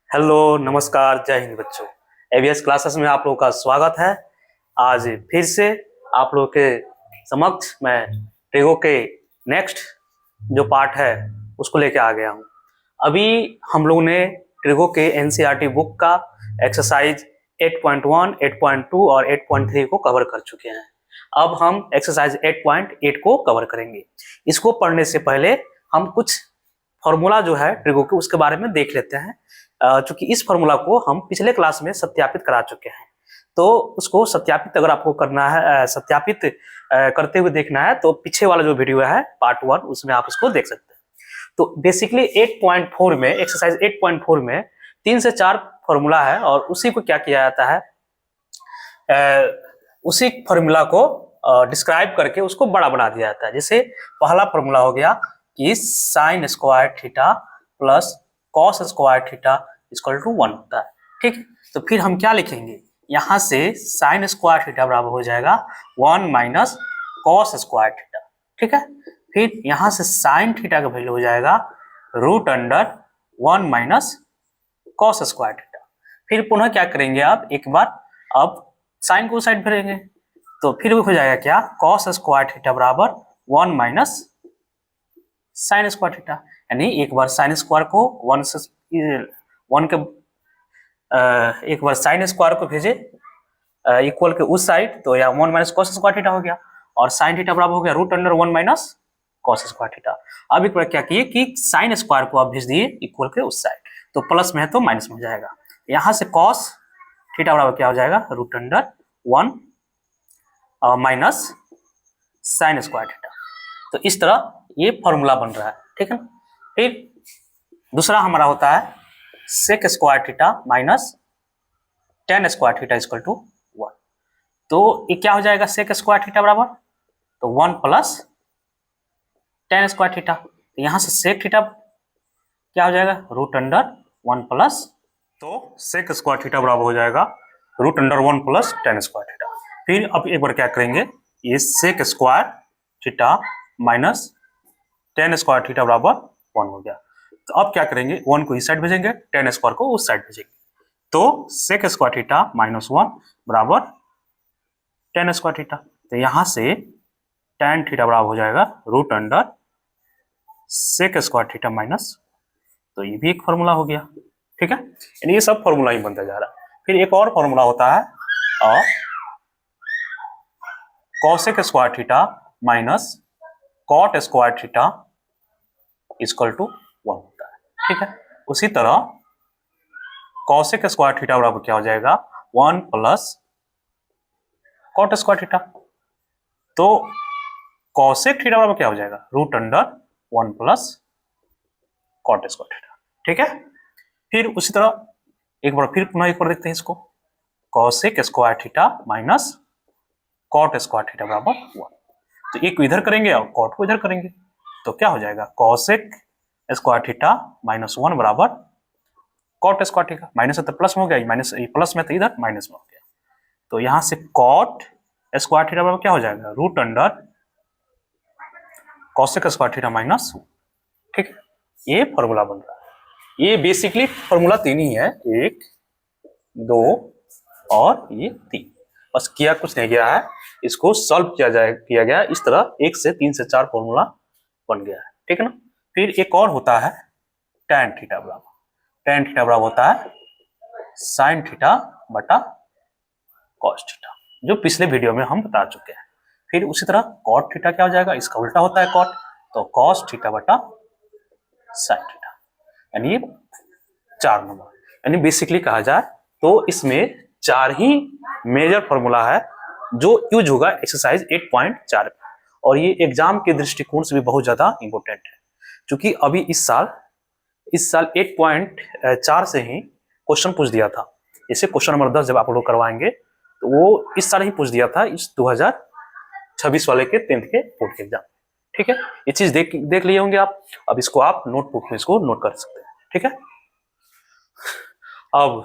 Hello नमस्कार जय हिंद बच्चों। एवीएस क्लासेस में आप लोगों का स्वागत है। आज फिर से आप लोगों के समक्ष मैं ट्रिगो के नेक्स्ट जो पार्ट है उसको लेके आ गया हूँ। अभी हम लोग ने ट्रिगो के एनसीईआरटी बुक का एक्सरसाइज 8.1, 8.2 और 8.3 को कवर कर चुके हैं। अब हम एक्सरसाइज 8.8 को कवर करेंगे। इसको पढ़ने से पहले हम कुछ फॉर्मूला जो है ट्रिगो के उसके बारे में देख लेते हैं। चूंकि इस फॉर्मूला को हम पिछले क्लास में सत्यापित करा चुके हैं, तो उसको सत्यापित अगर आपको करना है, सत्यापित करते हुए देखना है तो पीछे वाला जो वीडियो है पार्ट 1 उसमें आप उसको देख सकते हैं। तो बेसिकली 8.4 में, एक्सरसाइज 8.4 में 3 से 4 फॉर्मूला है और उसी को क्या किया जाता है, उसी फॉर्मूला को डिस्क्राइब करके उसको बड़ा बना दिया जाता है। जैसे पहला फॉर्मूला हो गया कि sine square theta plus cos square theta equal to 1 होता है। ठीक है, तो फिर हम क्या लिखेंगे, यहां से साइन स्क्वायर थीटा बराबर हो जाएगा 1 माइनस कॉस स्क्वायर थीटा। ठीक है, फिर यहां से साइन थीटा का वैल्यू हो जाएगा root under 1 minus cos square theta. फिर पुनः क्या करेंगे, आप एक बार अब साइन को साइड भरेंगे तो फिर हो जाएगा क्या, कॉस स्क्वायर थीटा बराबर 1 माइनस साइन स्क्वायर थीटा। यानी एक बार साइन स्क्वायर को 1 से 1 के एक बार साइन स्क्वायर को भेजे इक्वल के उस साइड, तो यहाँ 1 माइनस कॉस स्क्वायर थीटा हो गया और साइन थीटा बराबर हो गया root under 1 minus cos square theta. अब एक बार क्या किए कि साइन स्क्वायर को आप भेज दिए इक्वल के उस साइड, तो प्लस में है तो माइनस में हो जाएगा। यहाँ से कॉस थीटा बराबर क्या हो जाएगा, root under 1 minus sine square theta. तो इस तरह ये फॉर्मूला बन रहा है। ठीक है ना। फिर दूसरा हमारा होता है sec square theta minus tan square theta equal to 1। तो ये क्या हो जाएगा, सेक स्क्वायर थीटा बराबर तो 1 प्लस टेन स्क्वायर थीटा। तो यहाँ से सेक थीटा क्या हो जाएगा, रूट अंडर 1 प्लस, तो सेक स्क्वायर थीटा बराबर हो जाएगा root under 1 plus tan square theta. फिर अब एक बार क्या करेंगे, ये sec square theta minus tan square theta बराबर 1 हो गया। तो अब क्या करेंगे, 1 को इस साइड भेजेंगे, टेन स्क्वायर को उस साइड भेजेंगे, तो सेक स्क्वायर थीटा माइनस 1 बराबर टेन स्क्वायर थीटा। तो यहां से टेन थीटा बराबर हो जाएगा root under sec square theta minus, तो ये भी एक फॉर्मूला हो गया। ठीक है, यानी ये सब फॉर्मूला ही बनता जा रहा है। फिर एक और फॉर्मूला होता है और cosec square theta minus cot square theta equal to 1 होता है। ठीक है, उसी तरह कॉसेक स्क्वायर थीटा बराबर क्या हो जाएगा, 1 प्लस कॉट स्क्वायर थीटा। तो कॉसेक थीटा बराबर क्या हो जाएगा, root under 1 plus cot square theta. ठीक है, फिर उसी तरह एक बार फिर पुनः एक बार देखते हैं इसको, cosec square theta minus cot square theta बराबर 1। तो एक को इधर करेंगे और कॉट को इधर करेंगे, तो क्या हो जाएगा, कॉसेक स्क्वायर थीटा माइनस 1 बराबर कॉट स्क्वायर थीटा। माइनस है तो प्लस में हो गया, माइनस प्लस में तो इधर माइनस में हो गया। तो यहां से कॉट स्क्वायर थीटा बराबर क्या हो जाएगा, root under cosec square theta minus. ठीक है, ये फॉर्मूला बन रहा है। ये बेसिकली फॉर्मूला 3 ही है, 1 2 और ये 3, बस किया कुछ नहीं गया है। इसको सॉल्व किया गया इस तरह 1 से 3 से 4 फॉर्मूला बन गया है। ठीक है ना। फिर एक और होता है tan थीटा बराबर, tan थीटा बराबर होता है sin थीटा बटा cos थीटा, जो पिछले वीडियो में हम बता चुके हैं। फिर उसी तरह cot थीटा क्या हो जाएगा, इसका उल्टा होता है cot, तो cos थीटा बटा sin थीटा, यानी 4 नंबर। यानी बेसिकली कहा जाए तो इसमें 4 ही मेजर फॉर्मूला है जो यूज होगा एक्सरसाइज 8.4 में, और ये एग्जाम के दृष्टिकोण से भी बहुत ज्यादा इंपॉर्टेंट है। क्योंकि अभी इस साल 8.4 से ही क्वेश्चन पूछ दिया था। जैसे क्वेश्चन नंबर 10 जब आप लोग करवाएंगे तो वो इस साल ही पूछ दिया था, इस 2026 वाले के 10th के बोर्ड के एग्जाम। ठीक है, ये चीज देख लिए होंगे आप। अब इसको आप नोटबुक में इसको नोट कर सकते हैं। ठीक है, अब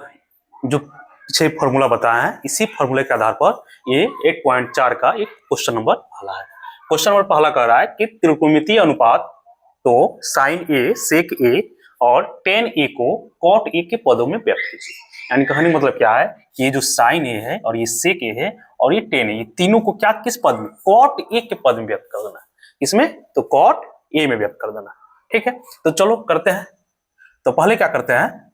जो पीछे फॉर्मूला बताया है, इसी फॉर्मूले के आधार पर ये 8.4 का एक क्वेश्चन नंबर पहला है। क्वेश्चन नंबर पहला कह रहा है कि त्रिकोणमितीय अनुपात तो साइन ए, सेक ए और tan a को cot a के पदों में व्यक्त कीजिए। यानी कहने का मतलब क्या है कि ये जो sin a है और ये sec a है और ये tan a, ये तीनों को क्या किस पद में, cot a के पद में व्यक्त कर देना। इसमें तो cot a में व्यक्त कर देना। ठीक है, तो चलो करते हैं। तो पहले क्या करते हैं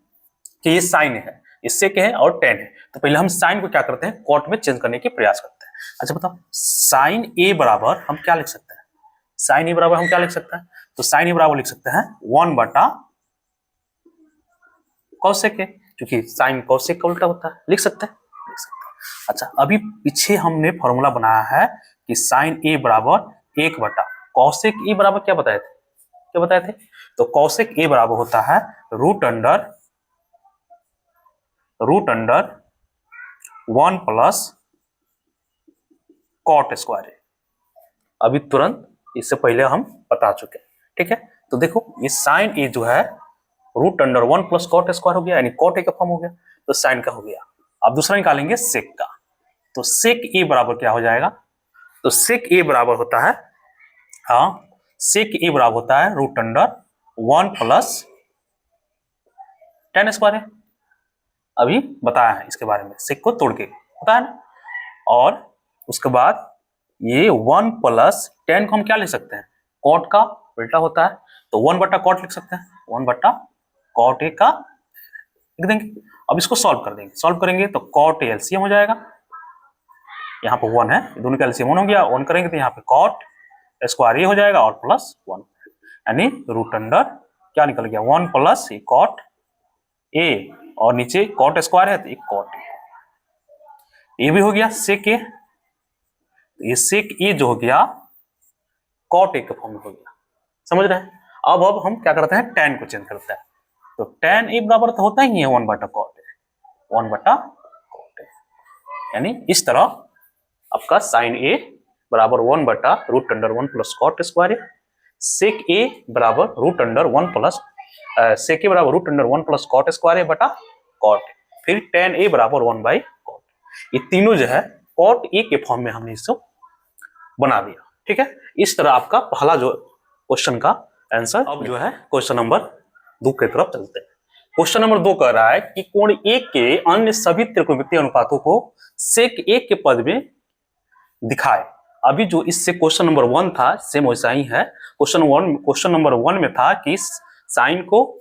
कि ये sin है, ये sec है और tan है, तो पहले हम sin को क्या करते हैं, cot में चेंज करने की प्रयास करते हैं। अच्छा बताओ, sin a बराबर हम क्या लिख सकते हैं, sin a बराबर हम क्या लिख सकते हैं, तो sin a बराबर लिख सकते हैं 1 बटा cosec a, क्योंकि sin cosec का उल्टा होता है, लिख सकते हैं, लिख सकते हैं। अच्छा, अभी पीछे हमने फॉर्मूला बनाया है कि sin a बराबर 1 बटा cosec a बराबर क्या बताए थे, क्या बताए थे, तो cosec a बराबर होता है root under 1 plus cot square a। अभी तुरंत इससे पहले हम बता चुके हैं। ठीक है, तो देखो ये sin a जो है root under 1 plus cot square हो गया, यानी cot a का फॉर्म हो गया, तो sin का हो गया। अब दूसरा निकालेंगे sec का, तो sec a बराबर क्या हो जाएगा, तो sec a बराबर होता है, हाँ sec a बराबर होता है root under 1 plus tan square है। अभी बताया है इसके बारे में, sec को तोड़ के बताया ना। और उसके बाद ये 1 प्लस tan को हम क्या लिख सकते हैं, cot का उल्टा होता है, तो 1 बटा cot लिख सकते हैं, 1 बटा cot a का लिख देंगे। अब इसको सॉल्व कर देंगे, सॉल्व करेंगे तो cot a एलसीएम हो जाएगा, यहाँ पे 1 है, दोनों का एलसीएम 1 हो गया, 1 करेंगे तो यहाँ पे cot स्क्वायर a हो जाएगा और प्लस 1, यानी रूट अंडर क्या निकल गया 1 प्लस cot a और नीचे cot स्क्वायर है तो एक cot a, ये भी हो गया sec a, ये sec a जो हो गया cot a के फॉर्म में हो गया, समझ रहे हैं। अब हम क्या करते हैं, tan को चेंज करते हैं, तो tan a बराबर तो होता ही है 1 बटा cot a, 1 बटा cot a, यानी इस तरह आपका sin a बराबर 1 बटा root under 1 plus cot square a, sec a बराबर root under 1 plus sec a बराबर root under 1 plus cot square a बटा cot a, फिर tan a बराबर 1 बाई cot, ये तीनों जो है cot a के फॉर्म में हमने इसको बना दिया। ठीक है, इस तरह आपका पहला जो क्वेश्चन का आंसर। अब जो है क्वेश्चन नंबर 2 की तरफ चलते हैं। क्वेश्चन नंबर 2 कह रहा है कि कोण A के अन्य सभी त्रिकोणमितीय अनुपातों को sec a के पद में दिखाए। अभी जो इससे क्वेश्चन नंबर 1 था सेम वैसा ही है। क्वेश्चन नंबर 1 में था कि साइन को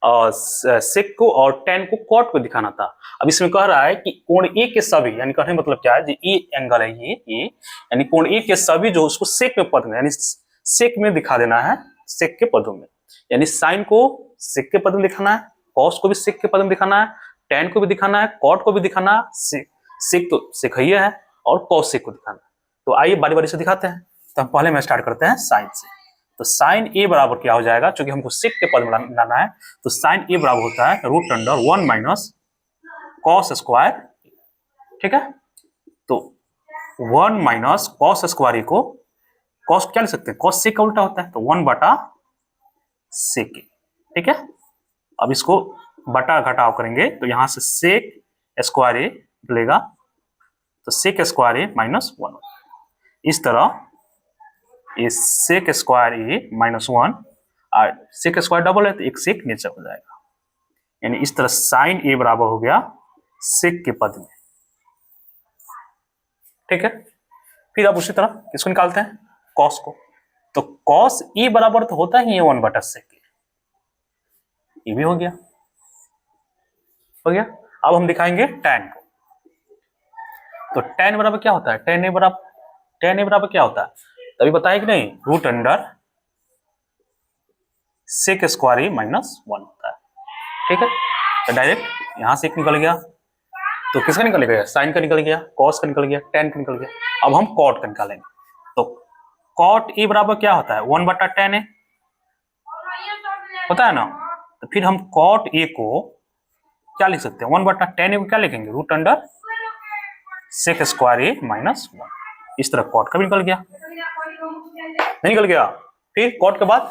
सेक को और tan को cot को दिखाना था। अब इसमें कह रहा है कि कोण A के सभी, यानी कहने मतलब क्या है, ये एंगल है ये यानी कोण A के सभी जो उसको सेक में पद में, यानी सेक में दिखा देना है, सेक के पदों में, यानी साइन को सेक के पद में दिखाना है, कॉस को भी सेक के पद में दिखाना है, tan को भी दिखाना है, cot को भी दिखाना है, सेक तो सेक ही है और cos सेक को दिखाना है। तो आइए बारी बारी से दिखाते हैं। तो हम पहले में स्टार्ट करते हैं साइन से। तो साइन a बराबर क्या हो जाएगा, क्योंकि हमको सेक के पद में लाना है, तो साइन a बराबर होता है root under 1 minus cos square. ठीक है, तो 1 माइनस cos स्क्वायर को cos क्या लिख सकते हैं, cos सेक का उल्टा होता है, तो 1 बटा सेक। ठीक है, अब इसको बटा घटाव करेंगे तो यहां से सेक स्क्वायर a निकलेगा, तो सेक स्क्वायर a माइनस 1, इस तरह ये सेक स्क्वायर ए माइनस 1 और सेक स्क्वायर डबल है तो एक सेक नीचे हो जाएगा, यानी इस तरह साइन ए बराबर हो गया सेक के पद में। ठीक है, फिर अब उसी तरह किसको निकालते हैं, कॉस को, तो कॉस ए बराबर तो होता ही है 1 बटा सेक, ये भी हो गया, हो गया। अब हम दिखाएंगे tan को, तो tan बराबर क्या होता है, tan a बराबर क्या होता है, तभी बताया कि नहीं, root under sec square A minus 1 होता है। ठीक है, तो डायरेक्ट यहां से एक निकल गया, तो किसका निकल गया, साइन का निकल गया, कॉस का निकल गया, tan का निकल गया। अब हम कॉट का निकालेंगे, तो कॉट ए बराबर क्या होता है 1 बटा tan a होता है ना, तो फिर हम कॉट ए को क्या लिख सकते हैं, 1 बटा tan a को क्या लिखेंगे, root under sec square A minus 1, इस तरह कॉट का भी निकल गया, नहीं निकल गया। फिर कॉट के बाद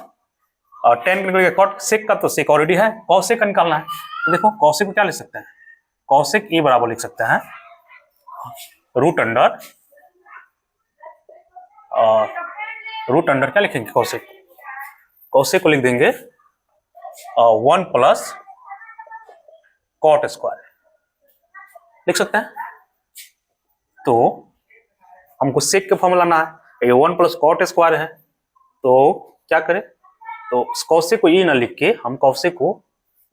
और tan निकल गया, कॉट सेक का तो सेक ऑलरेडी है, कॉसेक का निकालना है, तो देखो कॉसेक को क्या लिख सकते हैं, कॉसेक ए बराबर लिख सकते हैं रूट अंडर क्या लिखेंगे, कॉसेक को लिख देंगे 1 प्लस कॉट स्क्वायर लिख सकते हैं। तो हमको सेक का फॉर्मूला लाना है, ये 1 प्लस कॉट स्क्वायर है, तो क्या करें, तो कौशिक को ये ना लिख के हम कौशिक को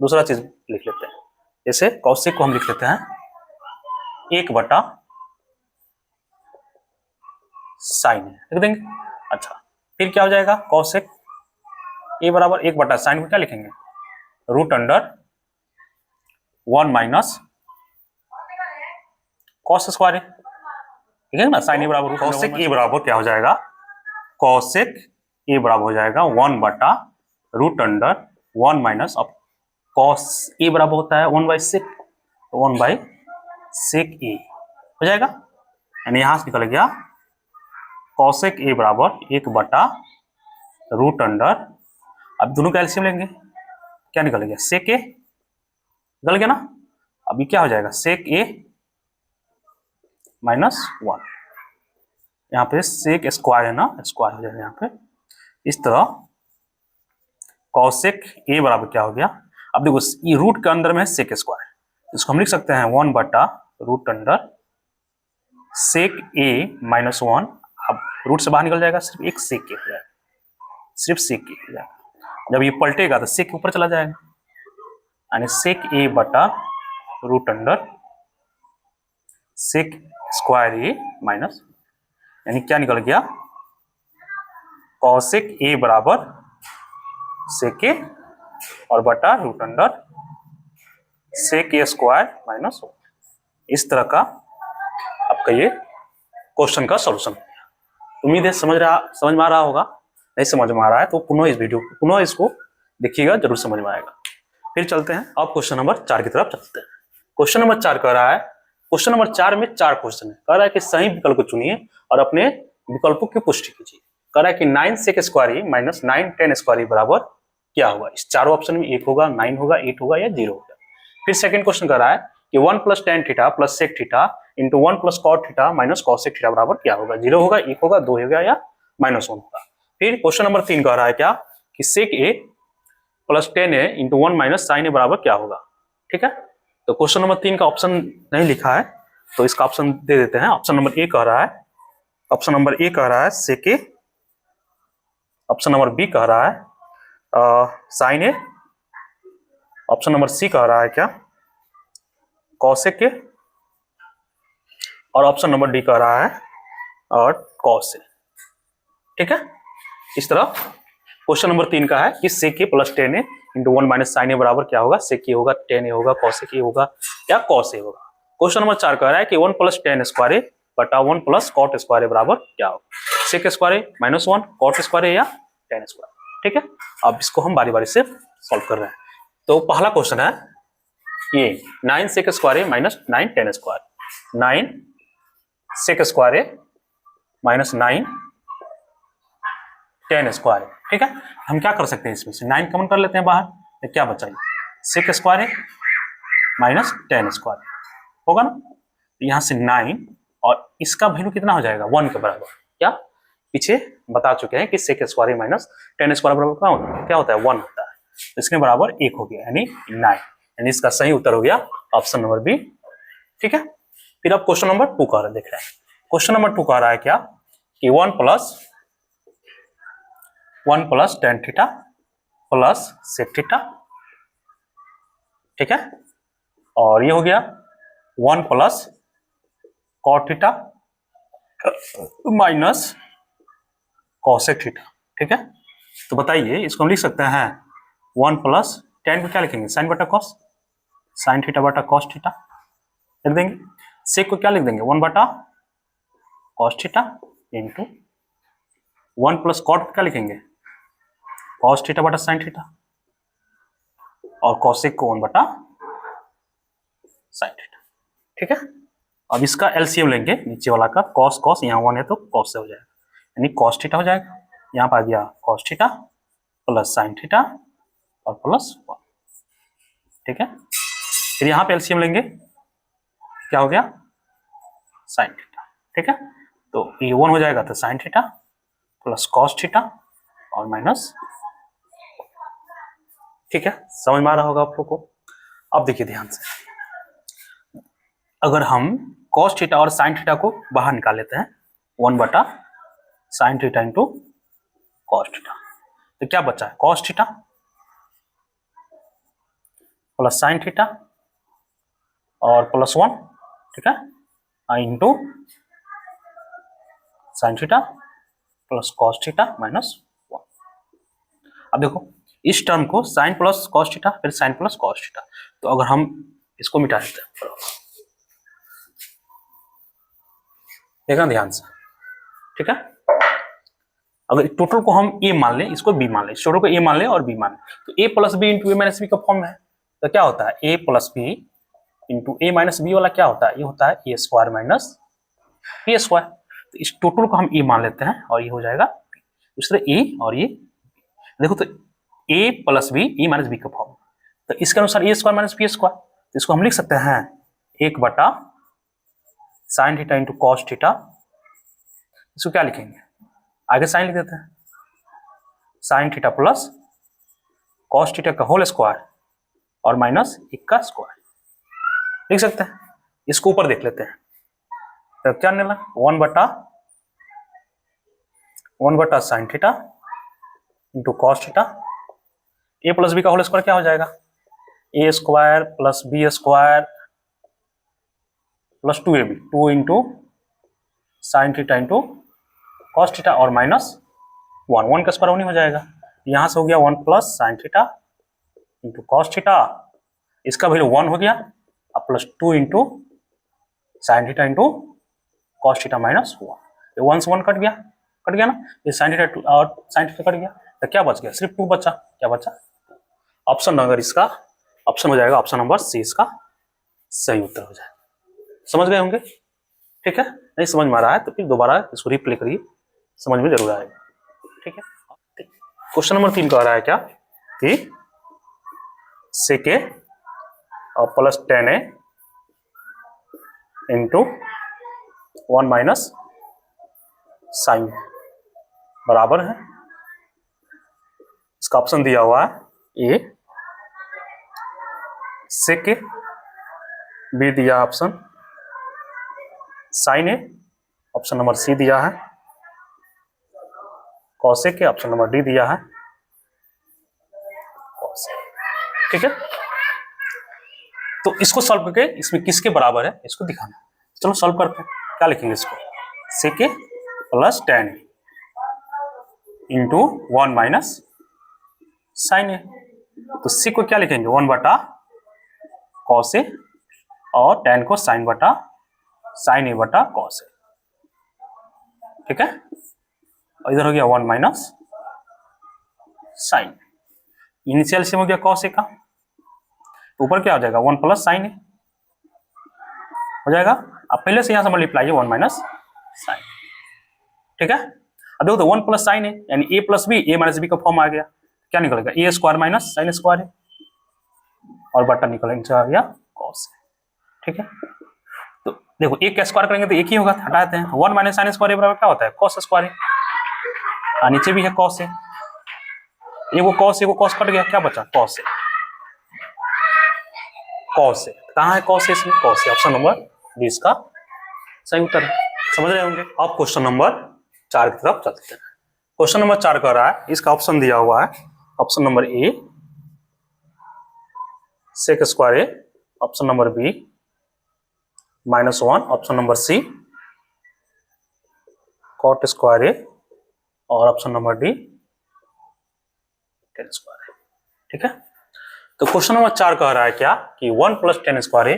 दूसरा चीज लिख लेते हैं। जैसे कौशिक को हम लिख लेते हैं 1 बटा साइन लिख देंगे। अच्छा, फिर क्या हो जाएगा, कौशिक ए बराबर 1 बटा साइन को क्या लिखेंगे, root under 1 minus cos square, ठीक है ना। साइन ए बराबर कौशिक ए बराबर क्या हो जाएगा, कौशिक ए बराबर हो जाएगा 1 बटा रूट अंडर 1 माइनस, अब कॉस ए बराबर होता है 1 बाई सेक, तो 1 बाई सेक ए हो जाएगा, यानी यहां से निकल गया कौशिक ए बराबर 1 बटा रूट अंडर, अब दोनों का एलसीएम लेंगे, क्या निकल गया, सेक ए निकल गया ना। अभी क्या हो जाएगा, सेक ए माइनस 1, यहाँ पे सेक स्क्वायर है ना, स्क्वायर हो जाएगा यहाँ पे। इस तरह कौशिक ए बराबर क्या हो गया, अब देखो ये रूट के अंदर में है सेक स्क्वायर, इसको हम लिख सकते हैं 1 बटा रूट अंडर सेक ए माइनस 1, अब रूट से बाहर निकल जाएगा, सिर्फ एक सेक ए हो जाएगा, सिर्फ सेक ए हो जाएगा। जब ये पलटेगा तो सेक ऊपर चला जाएगा, यानी सेक ए बटा root under sec square A minus, यानी क्या निकल गया, कौशिक ए बराबर सेक ए और बटा रूट अंडर सेक ए स्क्वायर माइनस 1। इस तरह का आपका ये क्वेश्चन का सॉल्यूशन। उम्मीद है समझ में आ रहा होगा, नहीं समझ में आ रहा है तो पुनः इसको देखिएगा, जरूर समझ में आएगा। फिर चलते हैं अब क्वेश्चन नंबर 4 की तरफ चलते हैं। क्वेश्चन नंबर 4 कह रहा है, क्वेश्चन नंबर 4 में 4 क्वेश्चन है, कह रहा है कि सही विकल्प को चुनिए और अपने विकल्पों की पुष्टि कीजिए। कह रहा है कि 9 sec square minus 9 tan square बराबर क्या होगा, इस चारों ऑप्शन में 1 होगा, 9 होगा, 8 होगा या 0 होगा। फिर सेकंड क्वेश्चन कह रहा है कि 1 plus tan theta plus sec theta into 1 plus cot theta minus cosec theta बराबर क्या होगा, 0 होगा, 1 होगा, 2 होगा या -1 होगा। फिर क्वेश्चन नंबर 3 कह रहा है क्या कि सेक ए प्लस टेन ए इंटू 1 माइनस साइन ए बराबर क्या होगा। ठीक है, तो क्वेश्चन नंबर 3 का ऑप्शन नहीं लिखा है तो इसका ऑप्शन दे देते हैं। ऑप्शन नंबर ए कह रहा है, ऑप्शन नंबर ए कह रहा है सेक ए, ऑप्शन नंबर बी कह रहा है साइन ए, ऑप्शन नंबर सी कह रहा है क्या कॉसेक ए, और ऑप्शन नंबर डी कह रहा है और कॉस ए। ठीक है, इस तरह क्वेश्चन नंबर 3 का है कि सेक ए प्लस टेन ए इंटू 1 माइनस साइन ए बराबर क्या होगा, सेक ए होगा, टेन ए होगा, कॉसेक ए होगा या कॉस ए होगा। क्वेश्चन नंबर 4 कह रहा है कि 1 प्लस टेन स्क्वायर ए बटा 1 प्लस कॉट स्क्वायर ए बराबर क्या होगा, सेक square A minus 1, cot square ए या टेन स्क्वायर। ठीक है, अब इसको हम बारी बारी से सॉल्व कर रहे हैं। तो पहला क्वेश्चन है ये 9 sec square A minus 9 tan square, 9 sec square A minus 9 tan square. ठीक है, हम क्या कर सकते हैं, इसमें से 9 कॉमन कर लेते हैं बाहर, तो क्या बचा सेक square A minus tan square होगा ना। यहाँ से 9 और इसका वैल्यू कितना हो जाएगा 1 के बराबर, क्या पीछे बता चुके हैं कि सेक square A minus tan square बराबर क्या होता है 1 होता है, तो इसके बराबर 1 हो गया यानी 9, यानी इसका सही उत्तर हो गया ऑप्शन नंबर बी। ठीक है, फिर अब क्वेश्चन नंबर 2 कह रहा है, देख रहे हैं क्वेश्चन नंबर 2 कह रहा है क्या कि 1 plus tan theta plus sec theta. ठीक है, और ये हो गया 1 plus cot theta minus cosec theta. ठीक है, तो बताइए इसको हम लिख सकते हैं 1 प्लस टेन को क्या लिखेंगे साइन बटा कॉस, साइन थीटा बटा कॉस थीटा लिख देंगे। सेक को क्या लिख देंगे 1 बटा cos theta into 1 plus cot को क्या लिखेंगे कॉस थीटा बटा साइन थीटा, और कॉसेक को 1 बटा साइन थीटा। ठीक है, अब इसका एलसीएम लेंगे नीचे वाला का, कॉस कॉस यहाँ 1 है तो कॉस से हो जाएगा, यानी कॉस थीटा हो जाएगा, यहाँ पर आ गया cos theta plus sign theta और प्लस 1। ठीक है, फिर यहाँ पे एलसीएम लेंगे, क्या हो गया साइन थीटा। ठीक है, तो ये 1 हो जाएगा तो sine theta plus cos theta और माइनस। ठीक है, समझ में आ रहा होगा आप लोग को। अब देखिए ध्यान से, अगर हम कॉस थीटा और साइन थीटा को बाहर निकाल लेते हैं, 1 बटा sine theta into cos theta, तो क्या बचा है, cos theta plus sign theta और प्लस 1, ठीक है, into sine theta plus cos theta minus 1। अब देखो इस टर्म को साइन प्लस कॉस थीटा फिर साइन प्लस कॉस थीटा, तो अगर हम इसको मिटा देते हैं, देखना ध्यान से, ठीक है। अगर टोटल को हम ए मान लें, इसको बी मान लें, इस टोटल को ए मान लें और बी मान लें, तो ए प्लस बी इंटू ए माइनस बी का फॉर्म है, तो क्या होता है ए प्लस बी इंटू ए माइनस बी वाला क्या होता है, ये होता है ए स्क्वायर माइनस बी स्क्वायर। तो इस टोटल को हम ए मान लेते हैं और ये हो जाएगा दूसरे ए और ये देखो, तो ए प्लस बी ए माइनस बी का फॉर्म, तो इसके अनुसार ए स्क्वायर माइनस बी स्क्वायर, तो इसको हम लिख सकते हैं 1 बटा sine theta into cos theta, इसको क्या लिखेंगे, आगे साइन लिख देते हैं, sine theta plus cos theta का होल स्क्वायर और माइनस 1 का स्क्वायर लिख सकते हैं। इसको ऊपर देख लेते हैं, तो क्या निकला 1 बटा sine theta into cos theta, A plus B का होल स्क्वायर क्या हो जाएगा, A square plus B square plus 2ab, 2 into sine theta into cos theta और माइनस 1 का स्क्वायर 1 हो जाएगा, यहां से हो गया 1 plus sign theta into cos theta, इसका वैल्यू 1 हो गया, अब plus 2 into sine theta into cos theta minus 1, ये 1 से 1 कट गया ना, ये साइन थीटा और साइन थीटा कट गया, तो क्या बच गया, सिर्फ 2 बचा, क्या बचा, ऑप्शन अगर इसका ऑप्शन हो जाएगा, ऑप्शन नंबर सी इसका सही उत्तर हो जाएगा। समझ गए होंगे, ठीक है, नहीं समझ में आ रहा है तो फिर दोबारा इसको रिप्ले करिए, समझ में जरूर आएगा, ठीक है। क्वेश्चन नंबर 3 कह रहा है क्या कि सेक ए और plus 10a into 1 minus sign बराबर है, इसका ऑप्शन दिया हुआ है ए सेक ए, बी दिया ऑप्शन साइन ए, ऑप्शन नंबर सी दिया है कॉसेक, ऑप्शन नंबर डी दिया है कॉसेक, ठीक है। तो इसको सॉल्व करके इसमें किसके बराबर है इसको दिखाना, चलो सॉल्व करते हैं, क्या लिखेंगे इसको, सेक ए प्लस 10 इंटू 1 माइनस साइन ए, तो सी को क्या लिखेंगे 1 बटा कॉस ए और 10 को साइन बटा साइन ए बटा कॉस ए, ठीक है, और इधर हो गया 1 माइनस साइन, इनिशियल से हो गया कॉस ए का, तो ऊपर क्या हो जाएगा 1 प्लस साइन ए हो जाएगा, अब पहले से यहां से मल्टीप्लाई है 1 माइनस साइन, ठीक है। अब देखो तो 1 प्लस साइन ए यानी ए प्लस बी ए माइनस बी का फॉर्म आ गया, क्या निकलेगा ए स्क्वायर माइनस साइन स्क्वायर है और बटा निकलेगा आ गया कॉस, ठीक है। तो देखो एक का स्क्वायर करेंगे तो एक ही होगा, हटा देते हैं, 1 माइनस साइन स्क्वायर बराबर क्या होता है कॉस स्क्वायर, नीचे भी है कॉस है, एगो कॉस कट गया, क्या बचा कॉस है, कॉस है कहाँ है कॉस है, इसमें कॉस है, ऑप्शन नंबर बी इसका सही उत्तर है, समझ रहे होंगे। अब क्वेश्चन नंबर 4 की तरफ चलते हैं। क्वेश्चन नंबर 4 कह रहा है, इसका ऑप्शन दिया हुआ है, option number A sec square A, option number B -1, option number C cot square A और option number D tan square A, ठीक है। तो क्वेश्चन नंबर 4 कह रहा है क्या कि 1 प्लस 10 स्क्वायर ए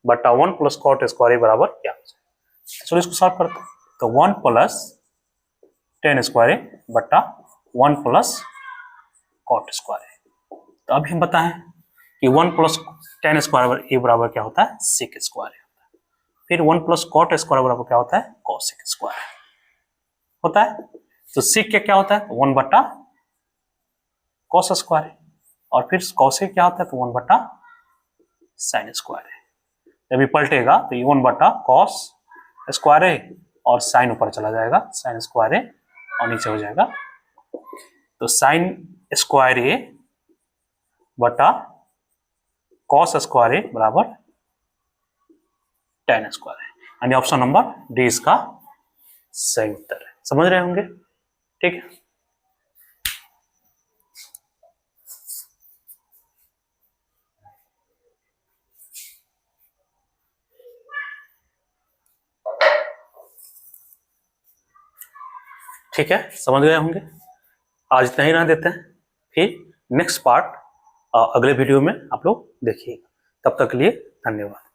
बटा 1 प्लस कॉट स्क्वायर ए बराबर क्या, चलो इसको सॉल्व करते हैं, तो 1 प्लस 10 स्क्वायर ए बटा 1 प्लस कॉट स्क्वायर ए, तो अभी हम बताएं कि 1 प्लस 10 स्क्वायर ए बराबर क्या होता है सेक स्क्वायर ए होता है, फिर 1 प्लस कॉट स्क्वायर बराबर क्या होता है कॉसेक स्क्वायर होता है, तो सेक क्या होता है 1 बटा कॉस स्क्वायर और फिर कॉसेक क्या होता है तो 1 बटा साइन स्क्वायर है, जब ये पलटेगा तो ये 1 बटा कॉस स्क्वायर है और साइन ऊपर चला जाएगा साइन स्क्वायर है और नीचे हो जाएगा, तो साइन स्क्वायर ए बटा कॉस स्क्वायर ए बराबर tan स्क्वायर है, यानी ऑप्शन नंबर डी इसका सही उत्तर है। समझ रहे होंगे, ठीक है। ठीक है, समझ गए होंगे। आज इतना ही रहने देते हैं, फिर नेक्स्ट पार्ट अगले वीडियो में आप लोग देखिएगा। तब तक के लिए धन्यवाद।